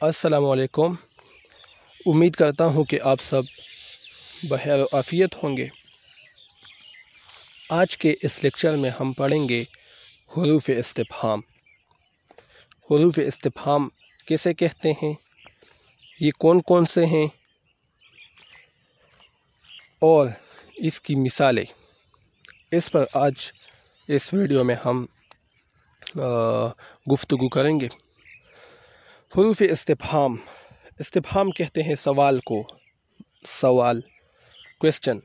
अस्सलाम वालेकुम। उम्मीद करता हूँ कि आप सब बखैर व आफ़ियत होंगे। आज के इस लेक्चर में हम पढ़ेंगे हुरूफ़ इस्तिफ़हाम। हुरूफ़ इस्तिफ़हाम किसे कहते हैं, ये कौन कौन से हैं और इसकी मिसालें, इस पर आज इस वीडियो में हम गुफ्तगू करेंगे। हुरूफ़ इस्तिफ़हाम, इस्तिफ़हाम कहते हैं सवाल को, सवाल, क्वेश्चन।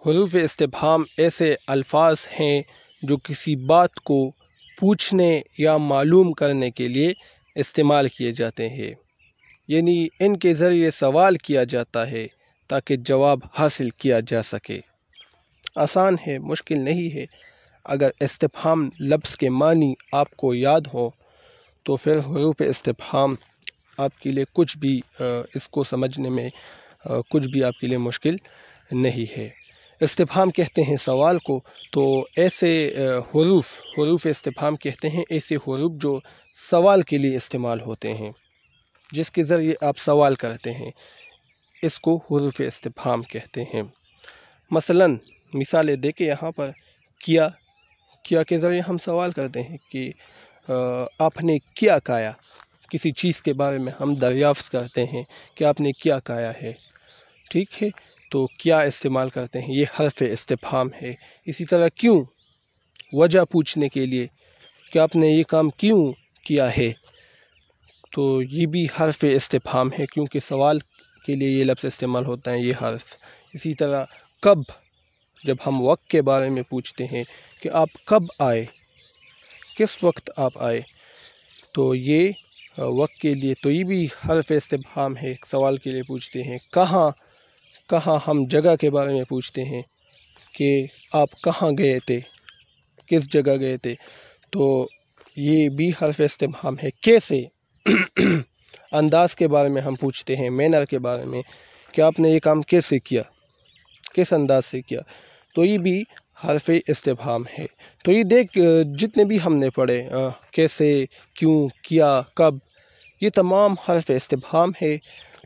हुरूफ़ इस्तिफ़हाम ऐसे अल्फाज हैं जो किसी बात को पूछने या मालूम करने के लिए इस्तेमाल किए जाते हैं, यानी इनके ज़रिए सवाल किया जाता है ताकि जवाब हासिल किया जा सके। आसान है, मुश्किल नहीं है। अगर इस्तिफ़हाम लफ्ज़ के मानी आपको याद हो तो फिर हुरूफ़ इस्तिफ़हाम आपके लिए कुछ भी इसको समझने में कुछ भी आपके लिए मुश्किल नहीं है। इस्तिफ़हाम कहते हैं सवाल को, तो ऐसे हुरूफ़ इस्तिफ़हाम कहते हैं ऐसे हुरूफ़ जो सवाल के लिए इस्तेमाल होते हैं, जिसके ज़रिए आप सवाल करते हैं, इसको हुरूफ़ इस्तिफ़हाम कहते हैं। मसलन मिसालें देके यहाँ पर क्या के ज़रिए हम सवाल करते हैं कि आपने क्या खाया। किसी चीज़ के बारे में हम दरियाफ़्त करते हैं कि आपने क्या खाया है, ठीक है, तो क्या इस्तेमाल करते हैं, ये हर्फ़ इस्तिफ़हाम है। इसी तरह क्यों, वजह पूछने के लिए कि आपने ये काम क्यों किया है, तो ये भी हर्फ़ इस्तिफ़हाम है, क्योंकि सवाल के लिए ये लफ्ज़ इस्तेमाल होता है, ये हर्फ़। इसी तरह कब, जब हम वक्त के बारे में पूछते हैं कि आप कब आए, किस वक्त आप आए, तो ये वक्त के लिए, तो ये भी हर्फ़ इस्तिफ़हाम है, सवाल के लिए पूछते हैं। कहाँ हम जगह के बारे में पूछते हैं कि आप कहाँ गए थे, किस जगह गए थे, तो ये भी हर्फ़ इस्तिफ़हाम है। कैसे अंदाज़ के बारे में हम पूछते हैं, मैनर के बारे में कि आपने ये काम कैसे किया, किस अंदाज से किया, तो ये भी हर्फ़ इस्तिफ़हाम है। तो ये देख जितने भी हमने पढ़े, कैसे, क्यों, किया, कब, ये तमाम हर्फ़ इस्तिफ़हाम है।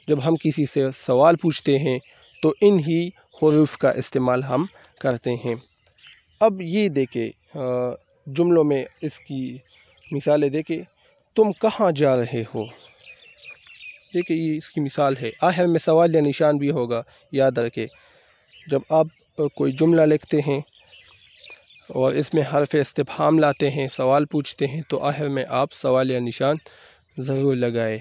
जब हम किसी से सवाल पूछते हैं तो इन ही हुरूफ़ का इस्तेमाल हम करते हैं। अब ये देखें, जुमलों में इसकी मिसालें देखें। तुम कहाँ जा रहे हो, देखिए ये इसकी मिसाल है। आखिर में सवाल या निशान भी होगा, याद रखें। जब आप कोई जुमला लिखते हैं और इसमें हर्फ़ इस्तिफ़हाम लाते हैं, सवाल पूछते हैं, तो आखिर में आप सवाल या निशान ज़रूर लगाएं,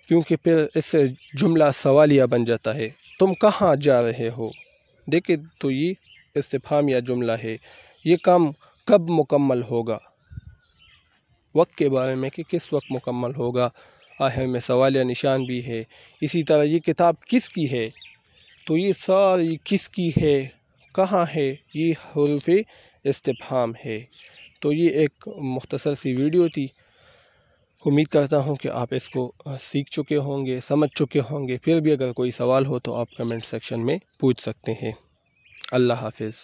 क्योंकि फिर इससे जुमला सवालिया बन जाता है। तुम कहाँ जा रहे हो, देखिए तो ये इस्तिफ़हाम या जुमला है। ये काम कब मुकम्मल होगा, वक्त के बारे में कि किस वक्त मुकम्मल होगा, आखिर में सवाल या निशान भी है। इसी तरह ये किताब किसकी है, तो ये सारी किसकी है, कहाँ है, ये हुरूफ़ इस्तिफ़हाम है। तो ये एक मुख्तसर सी वीडियो थी। उम्मीद करता हूँ कि आप इसको सीख चुके होंगे, समझ चुके होंगे। फिर भी अगर कोई सवाल हो तो आप कमेंट सेक्शन में पूछ सकते हैं। अल्लाह हाफ़िज़।